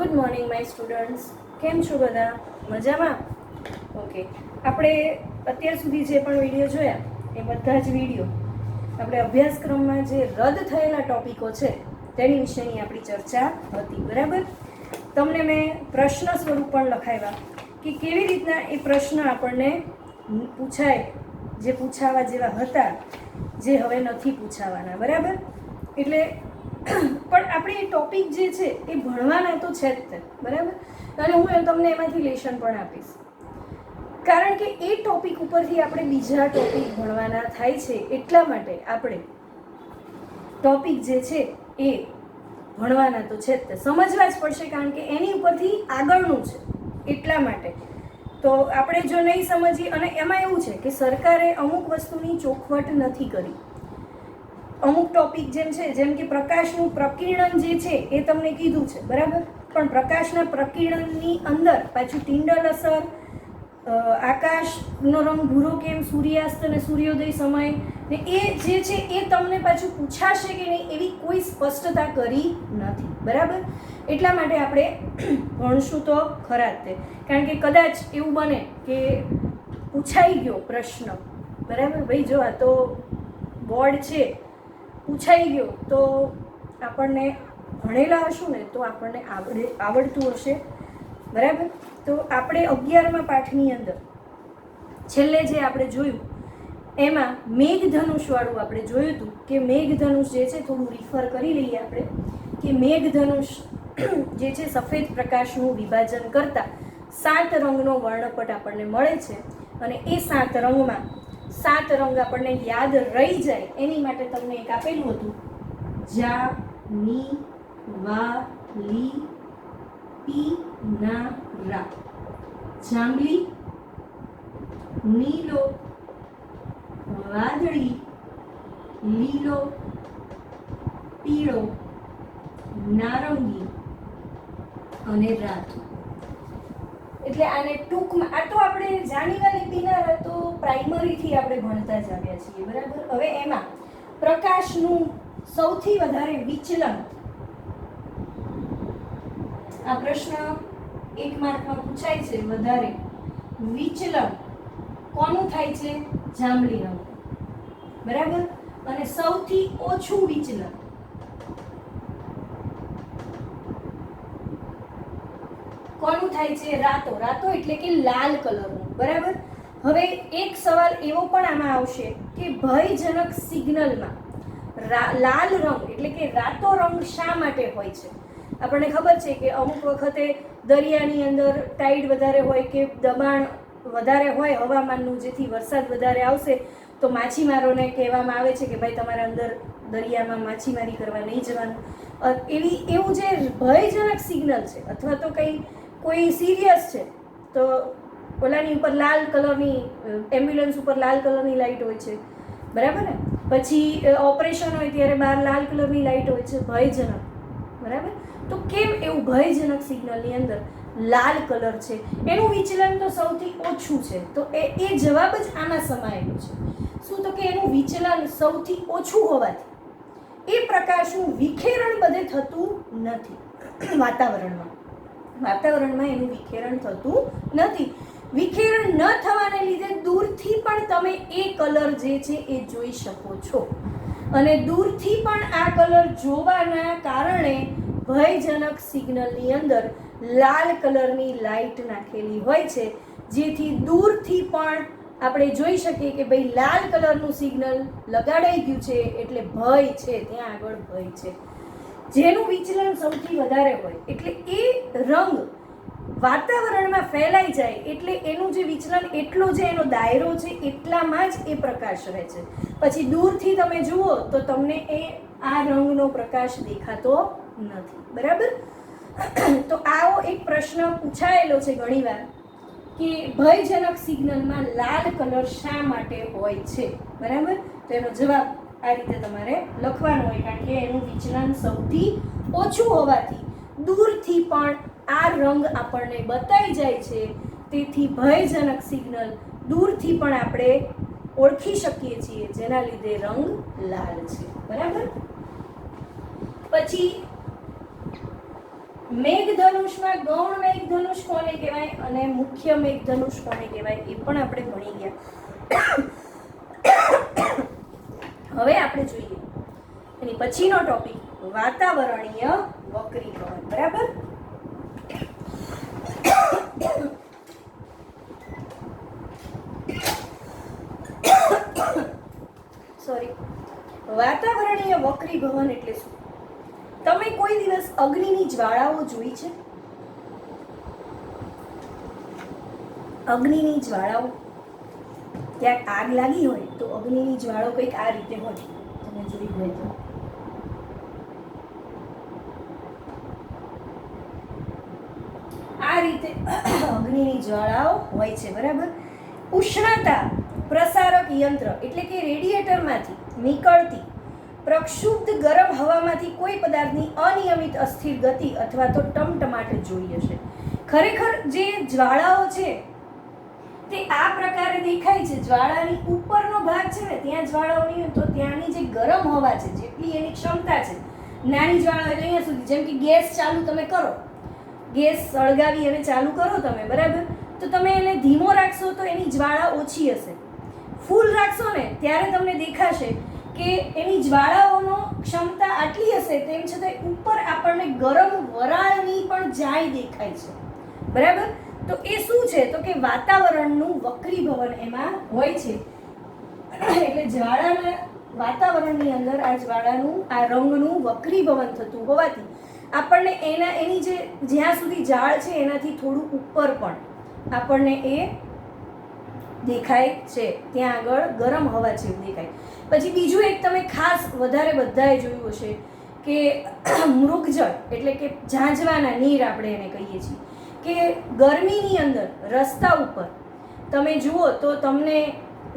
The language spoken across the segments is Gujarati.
Good morning my students. કેમ છો બધા? મજામાં? ઓકે. આપણે અત્યાર સુધી જે પણ વિડીયો જોયા એ બધા જ વિડીયો આપણે અભ્યાસક્રમમાં જે રદ થયેલા ટોપિકો છે તેની વિશેની આપણી ચર્ચા હતી, બરાબર? તમને મેં પ્રશ્ન સ્વરૂપ પણ લખાવ્યા કે કેવી રીતના એ પ્રશ્ન આપણને પૂછાય, જે પૂછાવા જેવા હતા, જે હવે નથી પૂછાવાના, બરાબર? એટલે પણ આપણે એ ટોપિક જે છે એ ભણવાના તો છે જ તે, બરાબર? અને હું તમને એમાંથી લેશન પણ આપીશ, કારણ કે એ ટોપિક ઉપરથી આપણે બીજા ટોપિક ભણવાના થાય છે. એટલા માટે આપણે ટોપિક જે છે એ ભણવાના તો છે જ તે, સમજવા જ પડશે, કારણ કે એની ઉપરથી આગળનું છે. એટલા માટે તો આપણે જો નહીં સમજીએ, અને એમાં એવું છે કે સરકારે અમુક વસ્તુની ચોખવટ નથી કરી. અમુક ટોપિક જેમ કે પ્રકાશનું પ્રકીર્ણન જે છે એ તમને કીધું છે, બરાબર? પણ પ્રકાશના પ્રકીર્ણનની અંદર પાછું ટિંડલ અસર, આકાશનો રંગ ભૂરો કેમ, સૂર્યાસ્ત અને સૂર્યોદય સમય, ને એ જે છે એ તમને પાછું પૂછાશે કે નહીં એવી કોઈ સ્પષ્ટતા કરી નથી, બરાબર? એટલા માટે આપણે ભણશું તો ખરા જ તે, કારણ કે કદાચ એવું બને કે પૂછાઈ ગયો પ્રશ્ન, બરાબર? ભાઈ જો આ તો બોર્ડ છે, પૂછાઈ ગયો તો આપણને ભણેલા હશું ને તો આપણને આવડતું હશે, બરાબર? તો આપણે 11મા પાઠની અંદર છેલ્લે જે આપણે જોયું એમાં મેઘધનુષવાળું આપણે જોયું હતું કે મેઘધનુષ જે છે, થોડું રિફર કરી લઈએ આપણે કે મેઘધનુષ જે છે સફેદ પ્રકાશનું વિભાજન કરતા 7 રંગનો વર્ણપટ આપણને મળે છે, અને એ 7 રંગમાં 7 રંગ આપણને યાદ રહી જાય એની માટે તમને એક આપેલું હતું, જા, ની, વા, લી, પી, ના, રા. જાંબલી, નીલો, વાદળી, લીલો, પીળો, નારંગી અને રાતો. એટલે આને ટૂંકમાં, આ તો આપણે જાણીવા લિપિના તો પ્રાઇમરીથી આપણે ભણતા જ આવ્યા છીએ, બરાબર? હવે એમાં પ્રકાશનું સૌથી વધારે વિચલન, આ પ્રશ્ન 1 માર્કમાં પૂછાય છે, વધારે વિચલન કોનું થાય છે? જાંબલી રંગ, બરાબર? અને સૌથી ઓછું વિચલન કોનું થાય છે? રાતો. રાતો એટલે કે લાલ કલરનું, બરાબર? હવે એક સવાલ એવો પણ આમાં આવશે કે ભયજનક સિગ્નલમાં લાલ રંગ એટલે કે રાતો રંગ શા માટે હોય છે? આપણને ખબર છે કે અમુક વખતે દરિયાની અંદર ટાઈડ વધારે હોય કે દબાણ વધારે હોય હવામાનનું, જેથી વરસાદ વધારે આવશે તો માછીમારોને કહેવામાં આવે છે કે ભાઈ તમારે અંદર દરિયામાં માછીમારી કરવા નહીં જવાનું. એવું જે ભયજનક સિગ્નલ છે, અથવા તો કોઈ સિરિયસ છે તો ઓલાની ઉપર લાલ કલરની, એમ્બ્યુલન્સ ઉપર લાલ કલરની લાઇટ હોય છે, બરાબર ને? પછી ઓપરેશન હોય ત્યારે બહાર લાલ કલરની લાઇટ હોય છે, ભયજનક, બરાબર? તો કેમ એવું ભયજનક સિગ્નલની અંદર લાલ કલર છે? એનું વિચલન તો સૌથી ઓછું છે, તો એ જવાબ જ આમાં સમાયેલો છે. શું? તો કે એનું વિચલન સૌથી ઓછું હોવાથી એ પ્રકાશનું વિખેરણ બધે થતું નથી વાતાવરણમાં એનું વિખેરણ થતું નથી. વિખેરણ ન થવાને લીધે દૂરથી પણ તમે એ કલર જે છે એ જોઈ શકો છો, અને દૂરથી પણ આ કલર જોવાના કારણે ભયજનક સિગ્નલની અંદર લાલ કલરની લાઇટ નાખેલી હોય છે, જેથી દૂરથી પણ આપણે જોઈ શકીએ કે ભાઈ લાલ કલરનું સિગ્નલ લગાડાઈ ગયું છે એટલે ભય છે, ત્યાં આગળ ભય છે. જેનું વિચલન સૌથી વધારે હોય એટલે એ રંગ વાતાવરણમાં ફેલાઈ જાય એટલે એનું જે વિચલન, એટલો જે એનો દાયરો છે એટલામાં જ એ પ્રકાશ રહે છે. પછી દૂરથી તમે જુઓ તો તમને આ રંગનો પ્રકાશ દેખાતો નથી, બરાબર? તો આવો એક પ્રશ્ન પૂછાયેલો છે ઘણીવાર કે ભયજનક સિગ્નલમાં લાલ કલર શા માટે હોય છે, બરાબર? તો એનો જવાબ આ રીતે તમારે લખવાનો હોય, કારણ કે એનું વિચલન સૌથી ઓછું હોવાથી દૂરથી પણ આ રંગ આપણને બતાઈ જાય છે, તેથી ભયજનક સિગ્નલ દૂરથી પણ આપણે ઓળખી શકીએ છીએ, જેના લીધે રંગ લાલ છે, બરાબર? પછી મેઘધનુષમાં ગૌણ મેઘધનુષ કોને કહેવાય અને મુખ્ય મેઘધનુષ કોને કહેવાય એ પણ આપણે ભણી ગયા. હવે આપણે જોઈએ એની પછીનો ટોપિક વાતાવરણીય વક્રીભવન. બરાબર. સોરી, વાતાવરણીય વક્રીભવન એટલે શું? તમે કોઈ દિવસ અગ્નિની જ્વાળાઓ જોઈ છે? અગ્નિની જ્વાળાઓ, ક્યાંક આગ લાગી હોય તો અગ્નિની જ્વાળો કંઈક આ રીતે હોય, તમે જોઈ હોય તો. આ રીતે અગ્નિની જ્વાળાઓ હોય છે. બરાબર. ઉષ્ણતા પ્રસારક યંત્ર એટલે કે રેડિએટરમાંથી નીકળતી પ્રક્ષુબ્ધ ગરમ હવામાંથી કોઈ પદાર્થની અનિયમિત અસ્થિર ગતિ અથવા તો ટમટમાટ જોઈ હશે. ખરેખર જે જ્વાળાઓ છે તે આ પ્રકારે દેખાય છે. જ્વાળાની ઉપરનો ભાગ છે ને ત્યાં જ્વાળાઓ નહીં તો ત્યાંની જે ગરમ હવા છે, જેટલી એની ક્ષમતા છે, નાની જ્વાળા એટલે અહીંયા સુધી, જેમ કે ગેસ ચાલુ તમે કરો, ગેસ સળગાવી અને ચાલુ કરો તમે, બરાબર, તો તમે એને ધીમો રાખશો તો એની જ્વાળા ઓછી હશે. ફૂલ રાખશો ને ત્યારે તમને દેખાશે કે એની જ્વાળાઓનો ક્ષમતા આટલી હશે, તેમ છતાં ઉપર આપણને ગરમ વરાળની પણ જાય દેખાય છે. બરાબર. તો એ શું છે? તો કે વાતાવરણનું વક્રીભવન એમાં હોય છે. એટલે જ્વાળાના વાતાવરણની અંદર આ જ્વાળાનું આ રંગનું વક્રીભવન થતું હોવાથી આપણને એની જે જ્યાં સુધી ઝાડ છે એનાથી થોડું ઉપર પણ આપણને એ દેખાય છે. ત્યાં આગળ ગરમ હવા છે એવું દેખાય. પછી બીજું એક તમે ખાસ વધારે બધાએ જોયું હશે કે મૃગજળ એટલે કે ઝાંઝવાના નીર આપણે એને કહીએ છીએ, કે ગરમીની અંદર રસ્તા ઉપર તમે જુઓ તો તમને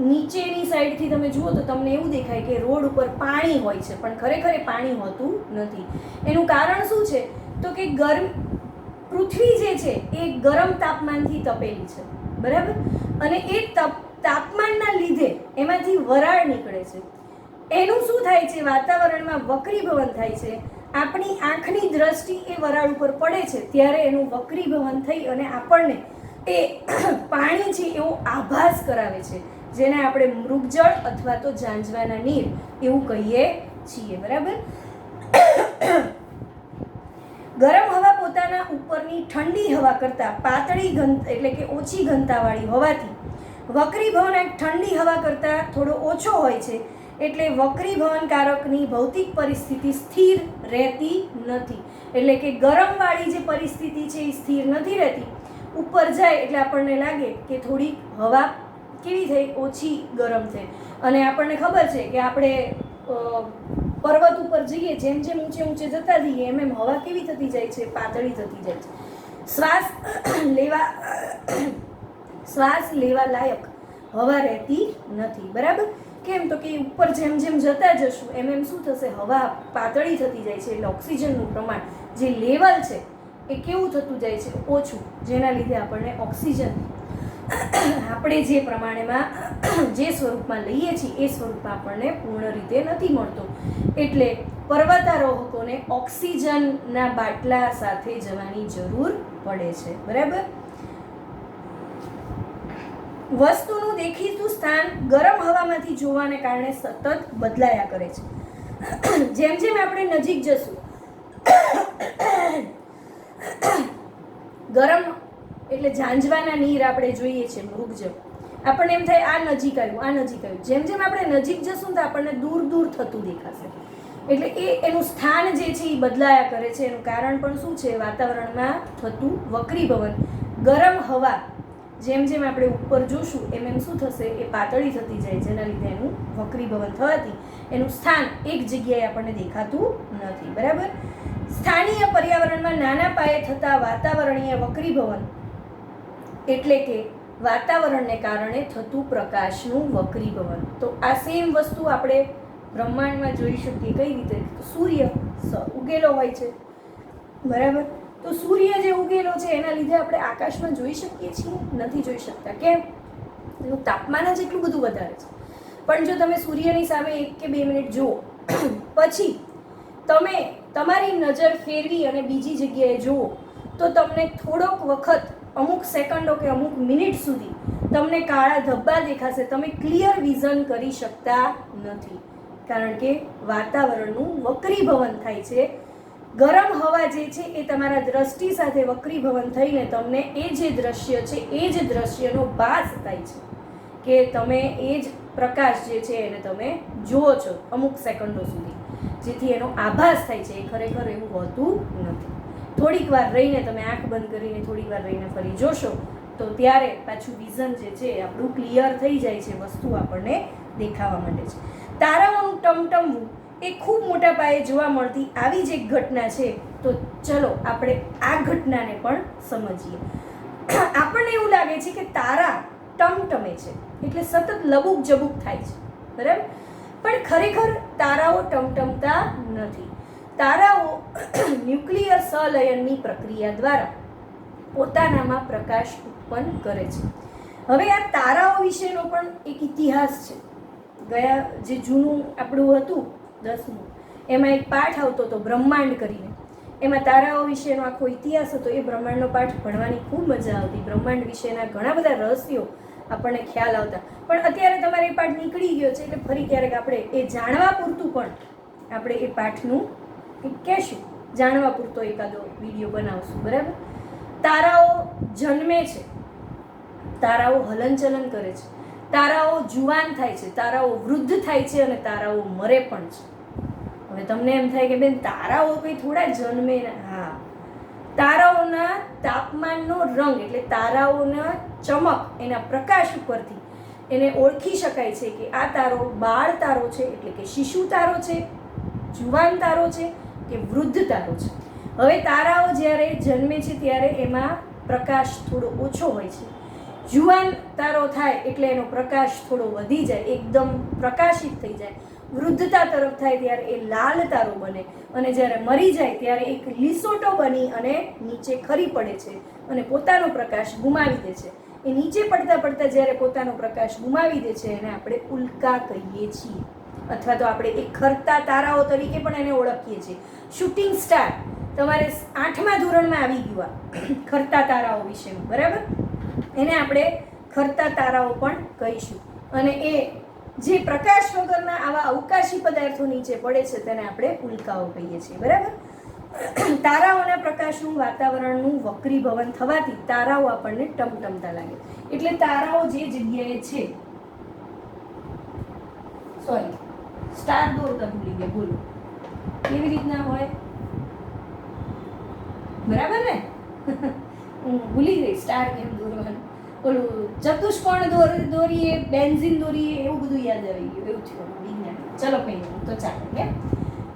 નીચેની સાઈડથી તમે જુઓ તો તમને એવું દેખાય કે રોડ ઉપર પાણી હોય છે, પણ ખરેખર એ પાણી હોતું નથી. એનું કારણ શું છે? તો કે પૃથ્વી જે છે એ ગરમ તાપમાનથી તપેલી છે. બરાબર. અને એ તાપમાનના લીધે એમાંથી વરાળ નીકળે છે. એનું શું થાય છે? વાતાવરણમાં વક્રીભવન થાય છે. આપણી આંખની દ્રષ્ટિ એ વરાળ ઉપર પડે છે ત્યારે એનું વક્રીભવન થઈ અને આપણને એ પાણી છે એવો આભાસ કરાવે છે, જેને આપણે મૃગજળ અથવા તો ઝાંઝવાના નીર એવું કહીએ છીએ. બરાબર. ગરમ હવા પોતાના ઉપરની ઠંડી હવા કરતાં પાતળી એટલે કે ઓછી ઘનતાવાળી હોવાથી વક્રીભવન ઠંડી હવા કરતાં થોડો ઓછો હોય છે. એટલે વક્રીભવનકારકની ભૌતિક પરિસ્થિતિ સ્થિર રહેતી નથી. એટલે કે ગરમવાળી જે પરિસ્થિતિ છે એ સ્થિર નથી રહેતી. ઉપર જાય એટલે આપણને લાગે કે થોડીક હવા કેવી થઈ? ઓછી ગરમ થઈ. અને આપણને ખબર છે કે આપણે પર્વત ઉપર જઈએ, જેમ જેમ ઊંચે ઊંચે જતા જઈએ એમ એમ હવા કેવી થતી જાય છે? પાતળી થતી જાય છે. શ્વાસ લેવા લાયક હવા રહેતી નથી. બરાબર. કેમ? તો કે ઉપર જેમ જેમ જતા જશું એમ એમ શું થશે? હવા પાતળી થતી જાય છે. એટલે ઓક્સિજનનું પ્રમાણ જે લેવલ છે એ કેવું થતું જાય છે? ઓછું. જેના લીધે આપણને ઓક્સિજન આપણે જે પ્રમાણેમાં જે સ્વરૂપમાં લઈએ છીએ એ સ્વરૂપમાં આપણને પૂર્ણ રીતે નથી મળતો. એટલે પર્વતારોહકોને ઓક્સિજનના બાટલા સાથે જવાની જરૂર પડે છે. બરાબર. વસ્તુનું દેખીતું સ્થાન ગરમ હવામાંથી જોવાને કારણે સતત બદલાયા કરે છે. જેમ જેમ આપણે નજીક જશું, ગરમ એટલે ઝાંઝવાના નીર આપણે જોઈએ છે, મૃગજળ, આપણને એમ થાય આ નજીક આવ્યું, આ નજીક આવ્યું. જેમ જેમ આપણે નજીક જશું તો આપણને દૂર દૂર થતું દેખાશે. એટલે એનું સ્થાન જે છે એ બદલાયા કરે છે. એનું કારણ પણ શું છે? વાતાવરણમાં થતું વક્રીભવન. ગરમ હવા જેમ જેમ આપણે ઉપર જોશું એમ એમ શું થશે? એ પાતળી થતી જાય, જેના લીધે એનું વક્રીભવન થવાથી એનું સ્થાન એક જગ્યાએ આપણને દેખાતું નથી. બરાબર. સ્થાનીય પર્યાવરણમાં નાના પાયે થતા વાતાવરણીય વક્રીભવન એટલે કે વાતાવરણને કારણે થતું પ્રકાશનું વક્રીભવન. તો આ સેમ વસ્તુ આપણે બ્રહ્માંડમાં જોઈ શકીએ. કઈ રીતે? સૂર્ય ઉગેલો હોય છે. બરાબર. તો સૂર્ય જે ઉગેલો છે એના લીધે આપણે આકાશમાં જોઈ શકીએ છીએ? નથી જોઈ શકતા. કેમ? એનું તાપમાન જ એટલું બધું વધારે છે. પણ જો તમે સૂર્યની સામે 1 કે 2 મિનિટ જુઓ, પછી તમે તમારી નજર ફેરવી અને બીજી જગ્યાએ જુઓ તો તમને થોડોક વખત, અમુક સેકન્ડો કે અમુક મિનિટ સુધી તમને કાળા ધબ્બા દેખાશે. તમે ક્લિયર વિઝન કરી શકતા નથી, કારણ કે વાતાવરણનું વક્રીભવન થાય છે. ગરમ હવા જે છે એ તમારા દ્રષ્ટિ સાથે વક્રીભવન થઈને તમને એ જે દ્રશ્ય છે એ જ દ્રશ્યનો ભાસ થાય છે, કે તમે એ જ પ્રકાશ જે છે એને તમે જુઓ છો અમુક સેકન્ડો સુધી, જેથી એનો આભાસ થાય છે. એ ખરેખર એવું હોતું નથી. થોડીક વાર રહીને તમે આંખ બંધ કરીને થોડીક વાર રહીને ફરી જોશો તો ત્યારે પાછું વિઝન જે છે એ આપણું ક્લિયર થઈ જાય છે, વસ્તુ આપણને દેખાવા માંડે છે. તારાઓનું ટમટમવું એ ખૂબ મોટા પાયે જોવા મળતી આવી જ એક ઘટના છે. તો ચલો આપણે આ ઘટનાને પણ સમજીએ. આપણને એવું લાગે છે કે તારા ટમટમે છે એટલે સતત લબુક જબુક થાય છે, બરાબર? પણ ખરેખર તારાઓ ટમટમતા નથી. તારાઓ ન્યુક્લિયર સહલયનની પ્રક્રિયા દ્વારા પોતાનામાં પ્રકાશ ઉત્પન્ન કરે છે. હવે આ તારાઓ વિશેનો પણ એક ઇતિહાસ છે. ગયા જે જૂનું આપણું હતું 10મું, એમાં એક પાઠ આવતો હતો બ્રહ્માંડ કરીને. એમાં તારાઓ વિશેનો આખો ઇતિહાસ હતો. એ બ્રહ્માંડનો પાઠ ભણવાની ખૂબ મજા આવતી. બ્રહ્માંડ વિશેના ઘણા બધા રહસ્યો આપણને ખ્યાલ આવતા. પણ અત્યારે તમારે એ પાઠ નીકળી ગયો છે એટલે ફરી ક્યારેક આપણે એ જાણવા પૂરતું પણ આપણે એ પાઠનું કહેશું. જાણવા પૂરતો એકાદો વિડીયો બનાવશું, બરાબર? તારાઓ જન્મે છે, તારાઓ હલનચલન કરે છે, તારાઓ જુવાન થાય છે, તારાઓ વૃદ્ધ થાય છે અને તારાઓ મરે પણ છે. હવે તમને એમ થાય કે બેન તારાઓ કંઈ થોડા જન્મે? હા, તારાઓના તાપમાનનો રંગ એટલે તારાઓના ચમક, એના પ્રકાશ ઉપરથી એને ઓળખી શકાય છે કે આ તારો બાળ તારો છે એટલે કે શિશુ તારો છે, જુવાન તારો છે કે વૃદ્ધ તારો છે. હવે તારાઓ જ્યારે જન્મે છે ત્યારે એમાં પ્રકાશ થોડો ઓછો હોય છે. જુવાન તારો થાય એટલે એનો પ્રકાશ થોડો વધી જાય, એકદમ પ્રકાશિત થઈ જાય. વૃદ્ધતા તરફ થાય ત્યારે એ લાલ તારો બને અને જ્યારે મરી જાય ત્યારે એક લીસોટો બની અને નીચે ખરી પડે છે અને પોતાનો પ્રકાશ ગુમાવી દે છે. એ નીચે પડતા પડતા જ્યારે પોતાનો પ્રકાશ ગુમાવી દે છે એને આપણે ઉલ્કા કહીએ છીએ, અથવા તો આપણે એક ખરતા તારાઓ તરીકે પણ એને ઓળખીએ છીએ. શૂટિંગ સ્ટાર તમારે 8મા ધોરણમાં આવી ગયું ખરતા તારાઓ વિશેનું, બરાબર? એને આપણે ખરતા તારાઓ પણ કહીશું. અને એ જે પ્રકાશ વગરના આવા અવકાશી પદાર્થો નીચે પડે છે તેને આપણે ઉલ્કાઓ કહીએ છીએ, બરાબર? તારાઓના પ્રકાશનું વાતાવરણનું વક્રીભવન થવાથી તારાઓ આપણને ટમટમતા લાગે. એટલે તારાઓ જે જગ્યાએ છે, સોરી સ્ટાર દોરતા ભૂલી ગયા, બોલો કેવી રીતના હોય, બરાબર ને? હું ભૂલી ગઈ સ્ટાર કેમ દોરવાનું. ઓલું ચતુષ્કોણ દોરીએ, બેન્ઝીન દોરીએ, એવું બધું યાદ આવી ગયું. એવું થયું વિજ્ઞાન. ચલો કંઈ નહીં, તો ચાલો. કેમ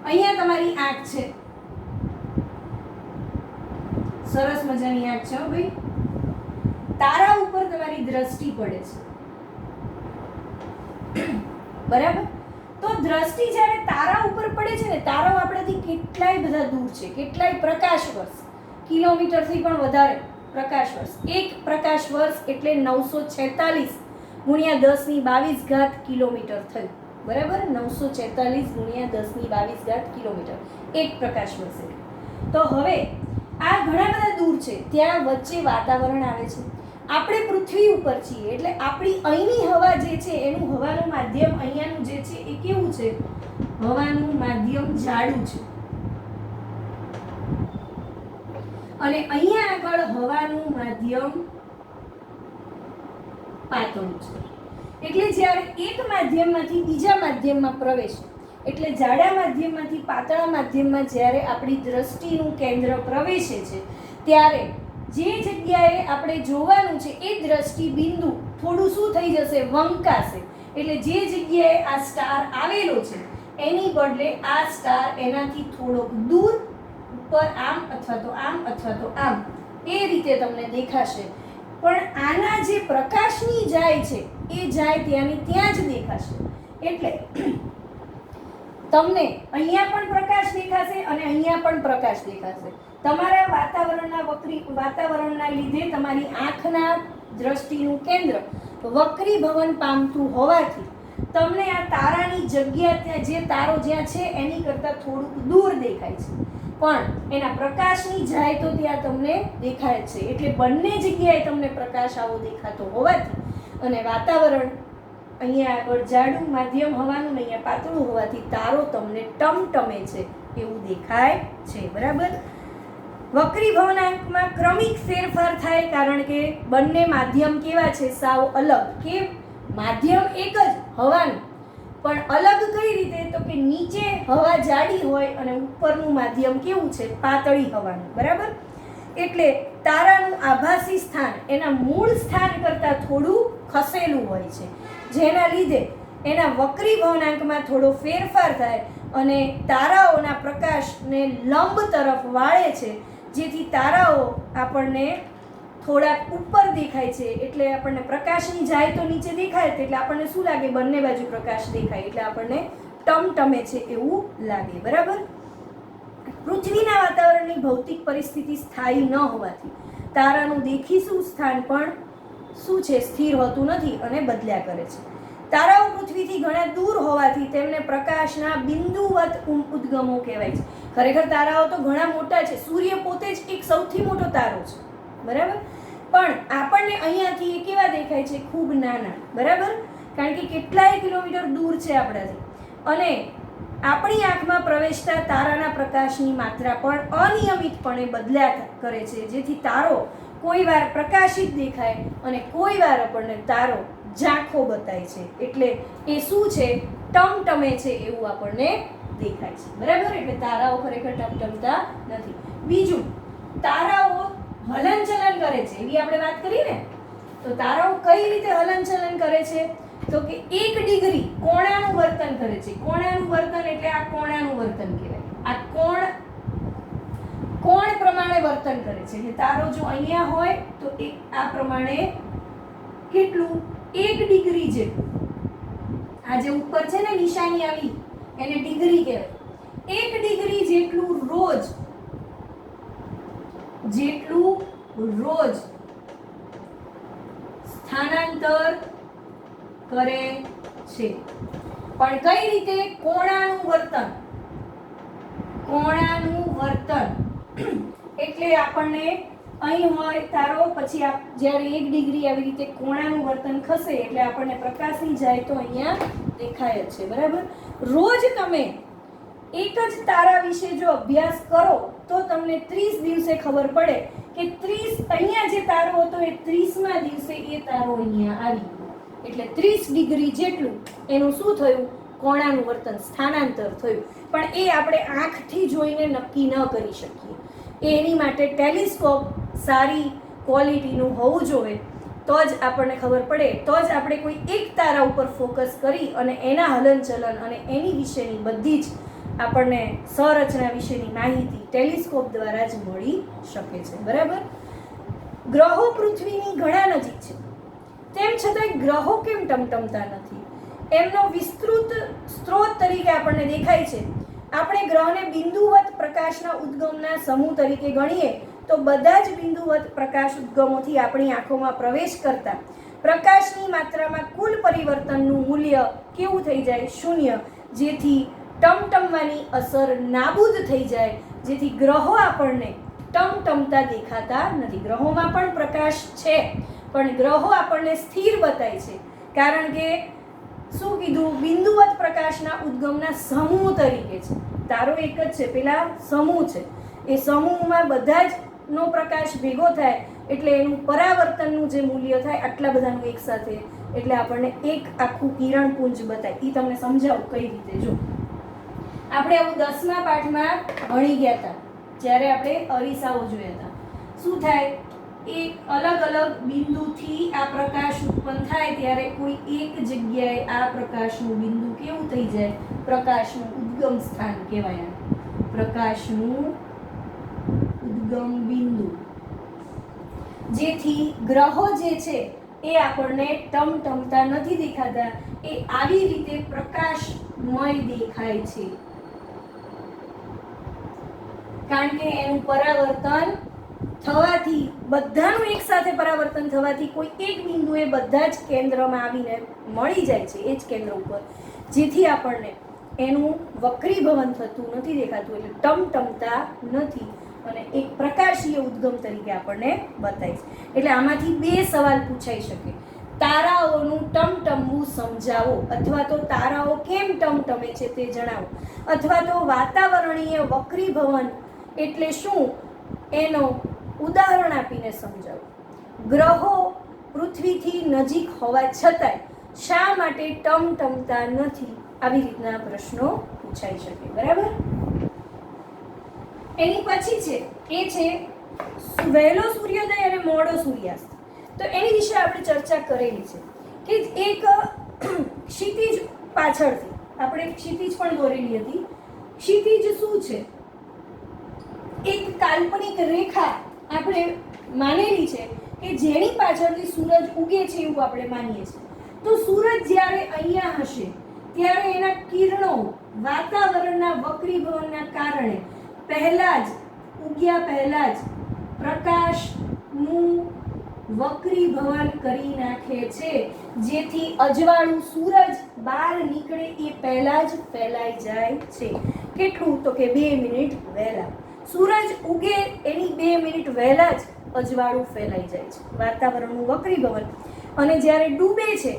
અહીંયા તમારી આંખ છે, સરસ મજાની આંખ છે ભાઈ. તારા ઉપર તમારી દ્રષ્ટિ પડે છે, બરાબર? તો દ્રષ્ટિ જ્યારે તારા ઉપર પડે છે ને, તારાઓ આપણાથી કેટલાય બધા દૂર છે, કેટલાય પ્રકાશ વર્ષ, કિલોમીટરથી પણ વધારે પ્રકાશ વર્ષ. એક પ્રકાશ વર્ષ એટલે 946 ગુણ્યા 1022 કિલોમીટર થયું, બરાબર? 946 ગુણ્યા 1022 કિલોમીટર એક પ્રકાશ વર્ષ. તો હવે આ ઘણા બધા દૂર છે, ત્યાં વચ્ચે વાતાવરણ આવે છે. આપણે પૃથ્વી ઉપર છીએ એટલે આપણી અહીંની હવા જે છે એનું હવાનું માધ્યમ અહીંયાનું જે છે એ કેવું છે? હવાનું માધ્યમ જાડું છે અને અહીંયા આગળ હવાનું માધ્યમ પાતળું છે. એટલે જ્યારે એક માધ્યમમાંથી બીજા માધ્યમમાં પ્રવેશ, એટલે જાડા માધ્યમમાંથી પાતળા માધ્યમમાં જ્યારે આપણી દ્રષ્ટિનું કેન્દ્ર પ્રવેશે છે ત્યારે જે જગ્યાએ આપણે જોવાનું છે એ દ્રષ્ટિ બિંદુ થોડું શું થઈ જશે? વંકાશે. એટલે જે જગ્યાએ આ સ્ટાર આવેલો છે એની બદલે આ સ્ટાર એનાથી થોડોક દૂર ઉપર આમ અથવા તો આમ અથવા તો આમ એ રીતે તમને દેખાશે. પણ આના જે પ્રકાશની જાય છે એ જાય ત્યાંની ત્યાં જ દેખાશે. એટલે તમને અહીંયા પણ પ્રકાશ દેખાશે અને અહીંયા પણ પ્રકાશ દેખાશે. તમારા વાતાવરણના લીધે તમારી આંખના દ્રષ્ટિનું કેન્દ્ર વક્રીભવન પામતું હોવાથી તમને આ તારાની જગ્યા ત્યાં જે તારો જ્યાં છે એની કરતાં થોડુંક દૂર દેખાય છે, પણ એના પ્રકાશની જાય તો ત્યાં તમને દેખાય છે. એટલે બંને જગ્યાએ તમને પ્રકાશ આવો દેખાતો હોવાથી અને વાતાવરણ અહીંયા આગળ જાડું માધ્યમ હવાનું ને અહીંયા પાતળું હોવાથી તારો તમને ટમટમે છે એવું દેખાય છે. બરાબર. વક્રી ભવનાંકમાં ક્રમિક ફેરફાર થાય કારણ કે બંને માધ્યમ કેવા છે? સાવ અલગ. કે માધ્યમ એક જ હવાનું, પણ અલગ કઈ રીતે? તો કે નીચે હવા જાડી હોય અને ઉપરનું માધ્યમ કેવું છે? પાતળી હવાનું. બરાબર. એટલે તારાનું આભાસી સ્થાન એના મૂળ સ્થાન કરતાં થોડું ખસેલું હોય છે, જેના લીધે એના વક્રી ભવનાંકમાં થોડો ફેરફાર થાય અને તારાઓના પ્રકાશને લંબ તરફ વાળે છે, જેથી તારાઓ આપણને થોડાક ઉપર દેખાય છે. એટલે આપણને પ્રકાશની જાય તો નીચે દેખાય, એટલે આપણને શું લાગે? બંને બાજુ પ્રકાશ દેખાય, એટલે આપણને ટમટમે છે એવું લાગે. બરાબર. પૃથ્વીના વાતાવરણની ભૌતિક પરિસ્થિતિ સ્થાયી ન હોવાથી તારાનું દેખીશું સ્થાન પણ શું છે? સ્થિર હોતું નથી અને બદલ્યા કરે છે. તારાઓ પૃથ્વીથી ઘણા દૂર હોવાથી તેમને પ્રકાશના બિંદુવત ઉદ્ગમો કહેવાય છે. ખરેખર તારાઓ તો ઘણા મોટા છે. સૂર્ય પોતે જ એક સૌથી મોટો તારો છે. બરાબર. પણ આપણને અહીંયાથી એ કેવા દેખાય છે? ખૂબ નાના. બરાબર. કારણ કે કેટલાય કિલોમીટર દૂર છે આપણાથી. અને આપણી આંખમાં પ્રવેશતા તારાના પ્રકાશની માત્રા પણ અનિયમિતપણે બદલ્યા કરે છે, જેથી તારો કોઈ વાર પ્રકાશિત દેખાય અને કોઈ વાર આપણને તારો ઝાંખો બતાય છે. એટલે એ શું છે? ટમટમે છે એવું આપણને દેખાય છે. બરાબર. એટલે તારાઓ ખરેખર ટમટમતા નથી. બીજું, તારાઓ હલનચલન કરે છે એવી આપણે વાત કરી ને, તો તારાઓ કઈ રીતે હલનચલન કરે છે? તો કે 1 ડિગ્રી કોણાનું વર્તન કરે છે. કોણાનું વર્તન એટલે આ કોણાનું વર્તન કહેવાય. આ કોણ પ્રમાણે વર્તન કરે છે. એટલે તારો જો અહીંયા હોય તો એક આ પ્રમાણે કેટલું? 1 ડિગ્રી જેટલું. આ જે ઉપર છે ને નિશાની આવી એને ડિગ્રી કહેવાય. 1 ડિગ્રી જેટલું રોજ સ્થાનાંતર કરે છે. પણ કઈ રીતે? કોણાનું વર્તન એટલે આપણને અહીં હોય તારો, પછી જ્યારે 1 ડિગ્રી આવી રીતે કોણાનું વર્તન ખસે એટલે આપણને પ્રકાશની જાય તો અહીંયા દેખાય જ છે. બરાબર. રોજ તમે એક જ તારા વિશે જો અભ્યાસ કરો તો તમને 30 દિવસે ખબર પડે કે 30 અહીંયા જે તારો હતો એ 30મા દિવસે એ તારો અહીંયા આવી ગયો. એટલે 30 ડિગ્રી જેટલું એનું શું થયું? કોણાનું વર્તન, સ્થાનાંતર થયું. પણ એ આપણે આંખથી જોઈને નક્કી ન કરી શકીએ. એની માટે ટેલિસ્કોપ સારી ક્વોલિટીનું હોવું જોઈએ, તો જ આપણને ખબર પડે. તો જ આપણે કોઈ એક તારા ઉપર ફોકસ કરી અને એના હલનચલન અને એની વિશેની બધી જ આપણને સંરચના વિશેની માહિતી ટેલિસ્કોપ દ્વારા જ મળી શકે છે. બરાબર. ગ્રહો પૃથ્વીની ઘણા નજીક છે, તેમ છતાંય ગ્રહો કેમ ટમટમતા નથી? એમનો વિસ્તૃત સ્ત્રોત તરીકે આપણને દેખાય છે. આપણે ગ્રહને બિંદુવત પ્રકાશના ઉદ્ગમના સમૂહ તરીકે ગણીએ તો બધા જ બિંદુવત પ્રકાશ ઉદ્ગમોથી આપણી આંખોમાં પ્રવેશ કરતા પ્રકાશની માત્રામાં કુલ પરિવર્તનનું મૂલ્ય કેવું થઈ જાય? 0. જેથી ટમટમવાની અસર નાબૂદ થઈ જાય, જેથી ગ્રહો આપણને ટમટમતા દેખાતા નથી. ગ્રહોમાં પણ પ્રકાશ છે, પણ ગ્રહો આપણને સ્થિર બતાય છે, કારણ કે શું કીધું? બિંદુવત પ્રકાશના ઉદ્ગમના સમૂહ તરીકે છે. તારો એક જ છે, પેલા સમૂહ છે. એ સમૂહમાં બધા જ નો પ્રકાશ ભેગો થાય એટલે એનું પરાવર્તનનું જે મૂલ્ય થાય આટલા બધાનું એક સાથે, એટલે આપણને એક આખું કિરણપુંજ બતાય. એ તમને સમજાવું કઈ રીતે. જો આપણે આવું 10મા પાઠમાં ભણી ગયા હતા જ્યારે આપણે અરીસાઓ જોયા હતા. શું થાય? એક અલગ અલગ બિંદુથી આ પ્રકાશ ઉત્પન્ન થાય ત્યારે કોઈ એક જગ્યાએ આ પ્રકાશનું બિંદુ કેવું થઈ જાય? પ્રકાશનું ઉદ્ગમ સ્થાન કહેવાય. પ્રકાશનું ઉદ્ગમ બિંદુ. જેથી ગ્રહો જે છે એ આપણને ટમટમતા નથી દેખાતા, એ આવી રીતે પ્રકાશમય દેખાય છે, કારણ કે એનું પરાવર્તન થવાથી બધાનું એકસાથે પરાવર્તન થવાથી કોઈ એક બિંદુએ બધા જ કેન્દ્રમાં આવીને મળી જાય છે એ જ કેન્દ્ર ઉપર, જેથી આપણને એનું વક્રીભવન થતું નથી દેખાતું, એટલે ટમટમતા નથી અને એક પ્રકાશીય ઉદ્ગમ તરીકે આપણને બતાય છે. એટલે આમાંથી બે સવાલ પૂછાઈ શકે: તારાઓનું ટમટમવું સમજાવો, અથવા તો તારાઓ કેમ ટમટમે છે તે જણાવો, અથવા તો વાતાવરણીય વક્રીભવન એટલે શું એનો ઉદાહરણ આપીને સમજાવો. ગ્રહો પૃથ્વીથી નજીક હોવા છતાંય શા માટે ટમટમતા નથી, આવી રીતના પ્રશ્નો પૂછાઈ શકે. બરાબર. એની પછી છે એ છે વહેલો સૂર્યોદય અને મોડો સૂર્યાસ્ત. તો એની વિશે આપણે ચર્ચા કરેલી છે કે એક ક્ષિતિજ પાછળથી આપણે ક્ષિતિજ પણ દોરેલી હતી. ક્ષિતિજ શું છે? એક કાલ્પનિક રેખા આપણે માનેલી છે કે જેની પાછળથી સૂરજ ઉગે છે એવું આપણે માનીએ છીએ. તો સૂરજ જ્યારે અહીંયા હશે ત્યારે એના કિરણો વાતાવરણના વક્રીભવનના કારણે ઉગ્યા પહેલા જ પ્રકાશનું વક્રીભવન કરી નાખે છે, જેથી અજવાળું સૂરજ બહાર નીકળે એ પહેલા જ ફેલાઈ જાય છે. કેટલું? તો કે 2 મિનિટ વહેલા. સૂરજ ઉગે એની 2 મિનિટ વહેલા જ અજવાળું ફેલાઈ જાય છે, વાતાવરણનું વક્રીભવન. અને જ્યારે ડૂબે છે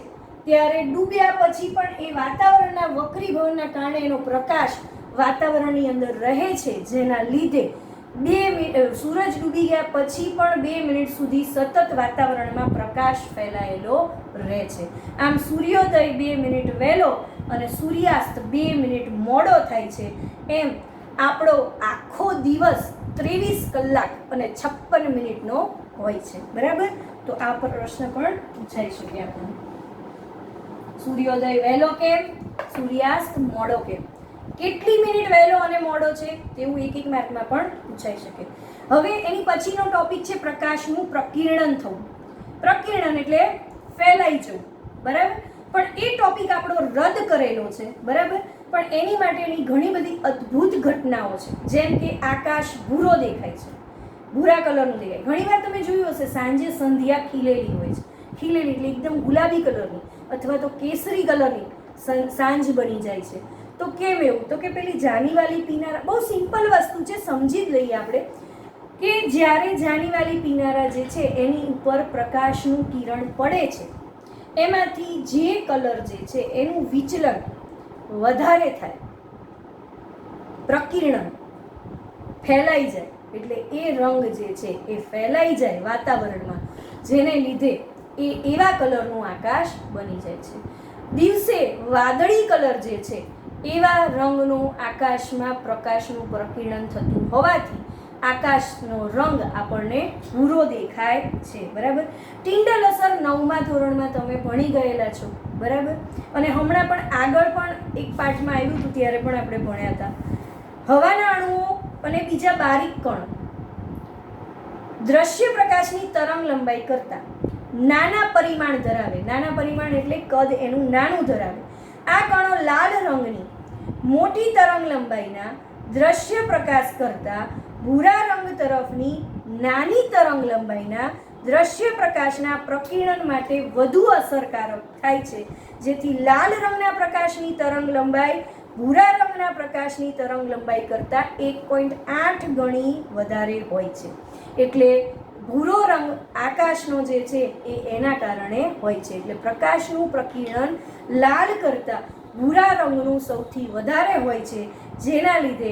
ત્યારે ડૂબ્યા પછી પણ એ વાતાવરણના વક્રીભવનના કારણે એનો પ્રકાશ વાતાવરણની અંદર રહે છે, જેના લીધે સૂરજ ડૂબી ગયા પછી પણ 2 મિનિટ સુધી સતત વાતાવરણમાં પ્રકાશ ફેલાયેલો રહે છે. આમ સૂર્યોદય 2 મિનિટ વહેલો અને સૂર્યાસ્ત 2 મિનિટ મોડો થાય છે. એમ આપણો આખો દિવસ 23 કલાક અને 56 મિનિટનો હોય છે. બરાબર. તો આ પ્રશ્ન પણ પૂછાઈ શકે આપણને. સૂર્યોદય વહેલો કેમ, સૂર્યાસ્ત મોડો કેમ, કેટલી મિનિટ વહેલો અને મોડો છે તેવું એક માર્કમાં પણ પૂછાઈ શકે. હવે એની પછીનો ટોપિક છે પ્રકાશનું પ્રકીર્ણન થવું. પ્રકીર્ણન એટલે ફેલાઈ જવું. બરાબર. પણ એ ટોપિક આપણો રદ કરેલો છે. બરાબર. પણ એની માટેની ઘણી બધી અદ્ભુત ઘટનાઓ છે. જેમ કે આકાશ ભૂરો દેખાય છે, ભૂરા કલરનું દેખાય. ઘણીવાર તમે જોયું હશે સાંજે સંધ્યા ખીલેલી હોય છે. ખીલેલી એટલે એકદમ ગુલાબી કલરની અથવા તો કેસરી કલરની સાંજ બની જાય છે. તો કેમ એવું? તો કે પેલી જાનીવાલી પીનારા, બહુ સિમ્પલ વસ્તુ છે, સમજી જ લઈએ આપણે કે જ્યારે જાનીવાલી પીનારા જે છે એની ઉપર પ્રકાશનું કિરણ પડે છે, એમાંથી જે કલર જે છે એનું વિચલન વધારે થાય, પ્રકીર્ણન ફેલાઈ જાય, એટલે એ રંગ જે છે એ ફેલાઈ જાય વાતાવરણમાં, જેને લીધે એ એવા કલરનું આકાશ બની જાય છે. દિવસે વાદળી કલર જે છે એવા રંગનું આકાશમાં પ્રકાશનું પ્રકીર્ણન થતું હોવાથી આકાશનો રંગ આપણને ભૂરો દેખાય છે. બરાબર. ટિન્ડલ અસર 9મા ધોરણમાં તમે ભણી ગયેલા છો. બરાબર. અને હમણાં પણ આગળ પણ એક પાઠમાં આવ્યું હતું ત્યારે પણ આપણે ભણ્યા હતા. હવાના અણુઓ અને બીજા બારીક કણ દ્રશ્ય પ્રકાશની તરંગ લંબાઈ કરતા નાના પરિમાણ ધરાવે. નાના પરિમાણ એટલે કદ એનું નાનું ધરાવે. આ કણો લાલ રંગની મોટી તરંગ લંબાઈના દ્રશ્ય પ્રકાશ કરતા ભૂરા રંગ તરફની નાની તરંગ લંબાઈના દ્રશ્ય પ્રકાશના પ્રકીર્ણન માટે વધુ અસરકારક થાય છે, જેથી લાલ રંગના પ્રકાશની તરંગ લંબાઈ ભૂરા રંગના પ્રકાશની તરંગ લંબાઈ કરતાં 1.8 ગણી વધારે હોય છે. એટલે ભૂરો રંગ આકાશનો જે છે એ એના કારણે હોય છે. એટલે પ્રકાશનું પ્રકીર્ણન લાલ કરતાં ભૂરા રંગનું સૌથી વધારે હોય છે, જેના લીધે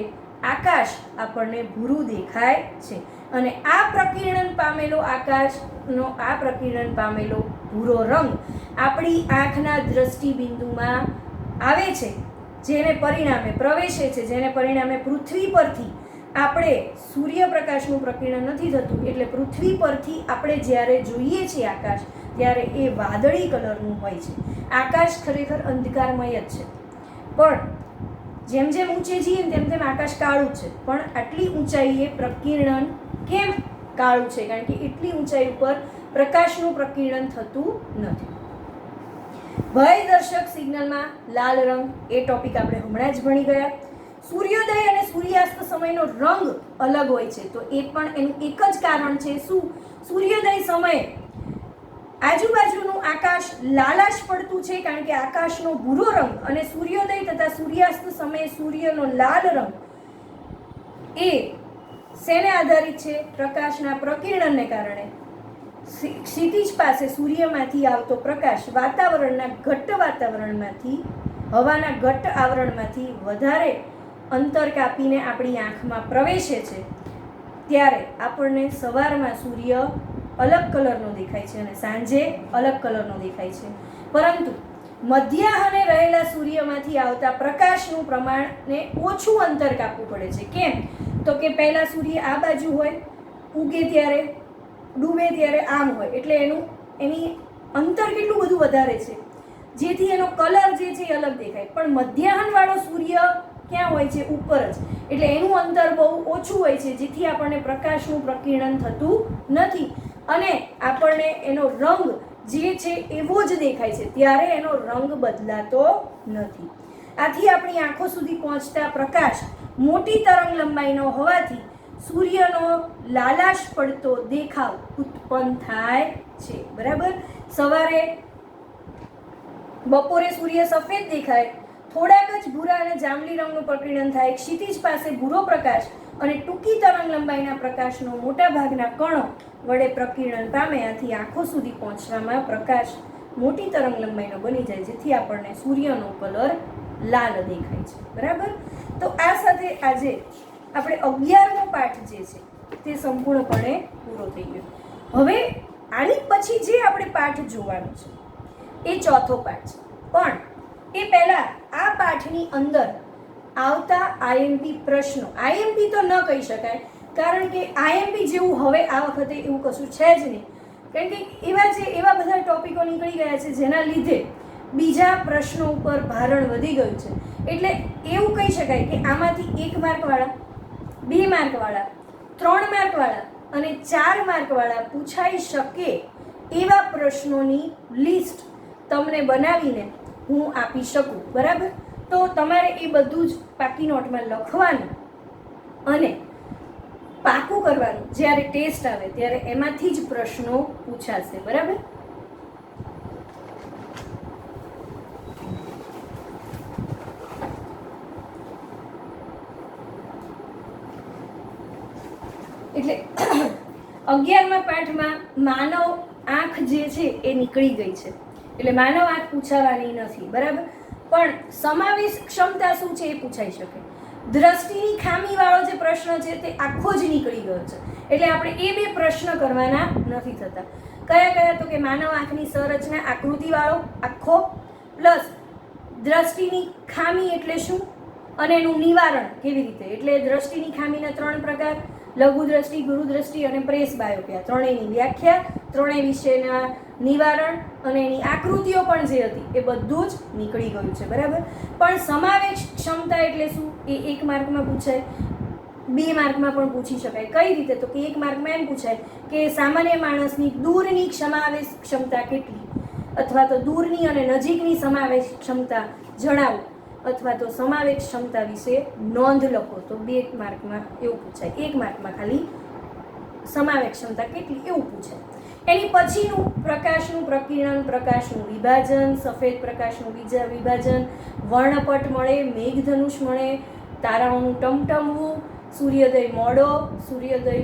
આકાશ આપણને ભૂરું દેખાય છે. અને આ પ્રકીર્ણન પામેલો ભૂરો રંગ આપણી આંખના દ્રષ્ટિબિંદુમાં આવે છે, જેને પરિણામે પ્રવેશે છે, જેને પરિણામે પૃથ્વી પરથી આપણે સૂર્યપ્રકાશનું પ્રકીર્ણન નથી થતું, એટલે પૃથ્વી પરથી આપણે જ્યારે જોઈએ છીએ આકાશ, ત્યારે એ વાદળી કલરનું હોય છે. આકાશ ખરેખર અંધકારમય જ છે, પણ જેમ જેમ ઊંચે જઈએ તેમ તેમ આકાશ કાળું છે. પણ આટલી ઊંચાઈએ પ્રકીર્ણન કેમ કાળું છે? કારણ કે એટલી ઊંચાઈ ઉપર પ્રકાશનું પ્રકીર્ણન થતું નથી. ભયદર્શક સિગ્નલમાં લાલ રંગ, એ ટોપિક આપણે હમણાં જ ભણી ગયા. સૂર્યોદય અને સૂર્યાસ્ત સમયનો રંગ અલગ હોય છે. તો એ પણ એનું એક જ કારણ છે. શું? સૂર્યોદય સમયે આજુબાજુનું આકાશ લાલાશ પડતું છે, કારણ કે આકાશનો ભૂરો રંગ, અને સૂર્યોદય તથા સૂર્યાસ્ત સમયે સૂર્યનો લાલ રંગ એ શેને આધારિત છે? પ્રકાશના પ્રકિરણને કારણે. ક્ષિતિજ પાસે સૂર્યમાંથી આવતો પ્રકાશ વાતાવરણના ઘટ્ટ વાતાવરણમાંથી, હવાના ઘટ્ટ આવરણમાંથી વધારે અંતર કાપીને આપણી આંખમાં પ્રવેશે છે, ત્યારે આપણને સવારમાં સૂર્ય અલગ કલરનો દેખાય છે અને સાંજે અલગ કલરનો દેખાય છે. પરંતુ મધ્યાહને રહેલા સૂર્યમાંથી આવતા પ્રકાશનું પ્રમાણને ઓછું અંતર કાપવું પડે છે. કેમ? તો કે પહેલા સૂર્ય આ બાજુ હોય, ઉગે ત્યારે, ડૂબે ત્યારે આમ હોય, એટલે એની અંતર કેટલું બધું વધારે છે, જેથી એનો કલર જે છે એ અલગ દેખાય. પણ મધ્યાહનવાળો સૂર્ય ક્યાં હોય છે? ઉપર જ, એટલે એનું અંતર બહુ ઓછું હોય છે, જેથી આપણને પ્રકાશનું પ્રકિરણ થતું નથી અને આપણને એનો રંગ જે છે એવો જ દેખાય છે, ત્યારે એનો રંગ બદલાતો નથી. આથી આપણી આંખો સુધી પહોંચતા પ્રકાશ મોટી તરંગ લંબાઈનો હોવાથી સૂર્યનો લાલાશ પડતો દેખાવ ઉત્પન્ન થાય છે. બરાબર? સવારે, બપોરે સૂર્ય સફેદ દેખાય, થોડાક જ ભૂરા અને જાંબલી રંગનું પ્રકિરણ થાય, ક્ષિતિજ પાસે ભૂરો પ્રકાશ અને ટૂંકી તરંગ લંબાઈના પ્રકાશનો મોટા ભાગના કણો વડે પ્રકિરણ પામે. આથી આંખો સુધી પહોંચવામાં પ્રકાશ મોટી તરંગ લંબાઈનો બની જાય, જેથી આપણને સૂર્યનો કલર લાલ દેખાય છે. બરાબર? તો આ સાથે આજે આપણે 11મો પાઠ જે છે તે સંપૂર્ણપણે પૂરો થઈ ગયો. હવે આની પછી જે આપણે પાઠ જોવાનો છે એ ચોથો પાઠ છે. પણ એ પહેલા આ પાઠની અંદર આવતા આઈએમપી પ્રશ્નો, આઈએમપી તો ન કહી શકાય, કારણ કે આઈએમપી જેવું હવે આ વખતે એવું કશું છે જ નહીં, કારણ કે એવા બધા ટોપિકો નીકળી ગયા છે જેના લીધે બીજા પ્રશ્નો ઉપર ભારણ વધી ગયું છે. એટલે એવું કહી શકાય કે આમાંથી 1 માર્કવાળા, 2 માર્કવાળા, 3 માર્કવાળા અને 4 માર્કવાળા પૂછાઈ શકે એવા પ્રશ્નોની લિસ્ટ તમને બનાવીને હું આપી શકું. બરાબર? તો તમારે એ બધું જ પાકી નોટમાં લખવાનું અને પાકું કરવાનું. જ્યારે ટેસ્ટ આવે ત્યારે એમાંથી જ પ્રશ્નો પૂછાશે. બરાબર? એટલે 11મા પાઠમાં માનવ આંખ જે છે એ નીકળી ગઈ છે, એટલે માનવ આંખ પૂછાવાની નથી. બરાબર? પણ સમાવેશ ક્ષમતા શું છે એ પૂછાઈ શકે. દ્રષ્ટિની ખામીવાળો જે પ્રશ્ન છે તે આખો જ નીકળી ગયો છે, એટલે આપણે એ 2 પ્રશ્ન કરવાના નથી થતા. કયા? તો કે માનવ આંખની સંરચના આકૃતિવાળો આખો, પ્લસ દ્રષ્ટિની ખામી એટલે શું અને એનું નિવારણ કેવી રીતે. એટલે દ્રષ્ટિની ખામીના 3 પ્રકાર: લઘુ દ્રષ્ટિ, ગુરુ દ્રષ્ટિ અને પ્રેસ બાયોપિયા. ત્રણેયની વ્યાખ્યા, ત્રણેય વિશેના નિવારણ અને એની આકૃતિઓ પણ જે હતી એ બધું જ નીકળી ગયું છે. બરાબર? પણ સમાવેશ ક્ષમતા એટલે શું એ 1 માર્કમાં પૂછાય, 2 માર્કમાં પણ પૂછી શકાય. કઈ રીતે? તો કે 1 માર્કમાં એમ પૂછાય કે સામાન્ય માણસની દૂરની સમાવેશ ક્ષમતા કેટલી, અથવા તો દૂરની અને નજીકની સમાવેશ ક્ષમતા જણાવો, અથવા તો સમાવેશ ક્ષમતા વિશે નોંધ લખો. તો 2 માર્કમાં એવું પૂછાય. 1 માર્કમાં ખાલી સમાવેશ ક્ષમતા કેટલી એવું પૂછાય. એની પછીનું પ્રકાશનું પ્રકિરણ, પ્રકાશનું વિભાજન, સફેદ પ્રકાશનું વિભાજન, વર્ણપટ મળે, મેઘધનુષ મળે, તારાઓનું ટમટમવું, સૂર્યોદય મોડો, સૂર્યોદય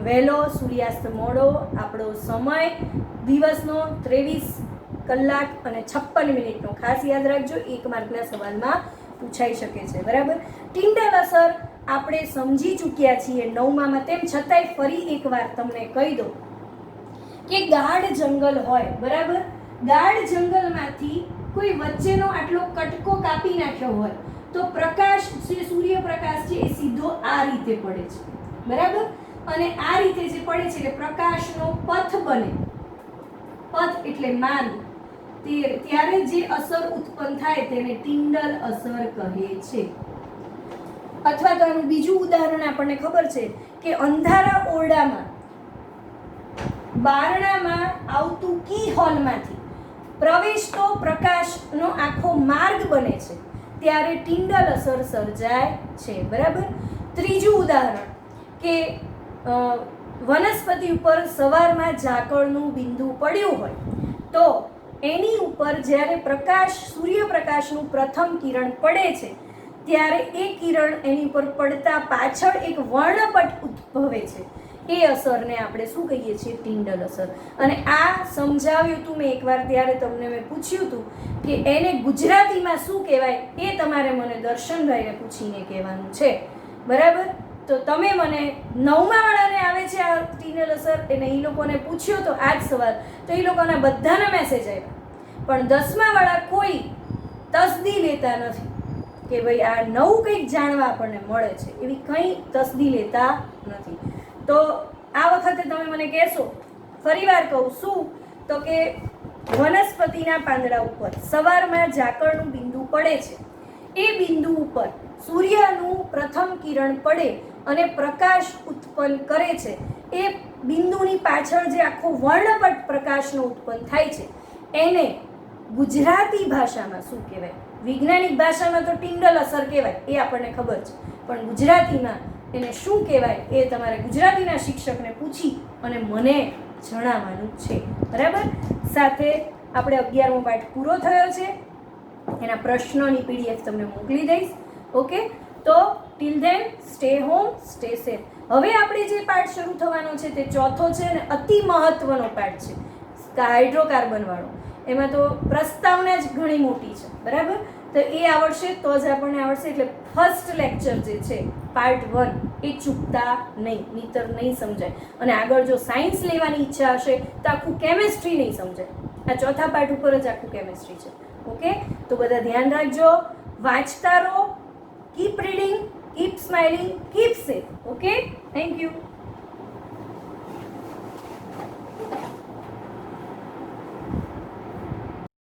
વહેલો, સૂર્યાસ્ત મોડો, આપણો સમય દિવસનો 23 કલાક અને 56 મિનિટનો. ખાસ યાદ રાખજો, 1 માર્કના સવાલમાં પૂછાઈ શકે છે. બરાબર? ટિંડલ અસર આપણે સમજી ચૂક્યા છીએ 9મામાં, તેમ છતાંય ફરી એકવાર તમને કહી દઉં કે ગાઢ જંગલ હોય. બરાબર? ગાઢ જંગલમાંથી કોઈ વચ્ચેનો આટલો કટકો કાપી નાખ્યો હોય તો પ્રકાશ જે સૂર્યપ્રકાશ છે એ સીધો આ રીતે પડે છે. બરાબર? અને આ રીતે જે પડે છે એટલે પ્રકાશનો પથ બને. પથ એટલે માર્ગ. ત્યારે જે અસર ઉત્પન્ન થાય તેને ટિંડલ અસર કહે છે. અથવા તો આનું બીજું ઉદાહરણ આપણને ખબર છે કે અંધારા ઓરડામાં બારણામાં આવતું કી હોલમાંથી પ્રવેશતો પ્રકાશનો આખો માર્ગ બને છે, ત્યારે ટિન્ડલ અસર સર્જાય છે. બરાબર. ત્રીજું ઉદાહરણ કે વનસ્પતિ ઉપર સવારમાં ઝાકળનું બિંદુ પડ્યું હોય તો એની ઉપર જ્યારે સૂર્યપ્રકાશનું પ્રથમ કિરણ પડે છે ત્યારે એ કિરણ એની ઉપર પડતા પાછળ એક વર્ણપટ ઉદ્ભવે છે. એ અસરને આપણે શું કહીએ છીએ? ટિન્ડલ અસર. અને આ સમજાવ્યું હતું મેં એકવાર, ત્યારે તમને મેં પૂછ્યું હતું કે એને ગુજરાતીમાં શું કહેવાય, એ તમારે મને દર્શનભાઈને પૂછીને કહેવાનું છે. બરાબર. તો તમે મને 9મા વાળાને આવે છે આ ટિન્ડલ અસર, એને એ લોકોને પૂછ્યો તો આ જ સવાલ, તો એ લોકોના બધાના મેસેજ આવ્યા. પણ 10મા વાળા કોઈ તસદી લેતા નથી કે ભાઈ આ નવું કંઈક જાણવા આપણને મળે છે, એવી કંઈ તસદી લેતા નથી. તો આ વખતે તમે મને કહેશો, ફરીવાર કહું શું, તો કે વનસ્પતિના પાંદડા ઉપર સવારમાં ઝાકળનું બિંદુ પડે છે. એ બિંદુ ઉપર સૂર્યનું પ્રથમ કિરણ પડે અને પ્રકાશ ઉત્પન્ન કરે છે. એ બિંદુની પાછળ જે આખો વર્ણપટ પ્રકાશનો ઉત્પન્ન થાય છે એને ગુજરાતી ભાષામાં શું કહેવાય? વૈજ્ઞાનિક ભાષામાં તો ટિન્ડલ અસર કહેવાય, એ આપણને ખબર છે, પણ ગુજરાતીમાં એને શું કહેવાય એ તમારે ગુજરાતીના શિક્ષકને પૂછી અને મને જણાવવાનું છે. બરાબર. સાથે આપણે 11મો પાઠ પૂરો થયો છે. એના પ્રશ્નોની PDF તમને મોકલી દઈશ. ઓકે. તો till then stay home, stay safe. હવે આપણે જે પાઠ શરૂ થવાનો છે તે ચોથો છે અને અતિ મહત્વનો પાઠ છે, હાઇડ્રોકાર્બન વાળો. એમાં તો પ્રસ્તાવના જ ઘણી મોટી છે. બરાબર. તો એ આવડશે તો જ આપણને આવડશે. એટલે ફર્સ્ટ લેક્ચર જે છે પાર્ટ 1 એ ચૂકતા નહીં, નહીતર નહીં સમજાય. અને આગળ જો સાયન્સ લેવાની ઈચ્છા હશે તો આખું કેમેસ્ટ્રી નહીં સમજાય. આ ચોથા પાર્ટ ઉપર જ આખું કેમેસ્ટ્રી છે. ઓકે. તો બધા ધ્યાન રાખજો, વાંચતા રહો, keep reading, keep smiling, keep safe. Okay. Thank you.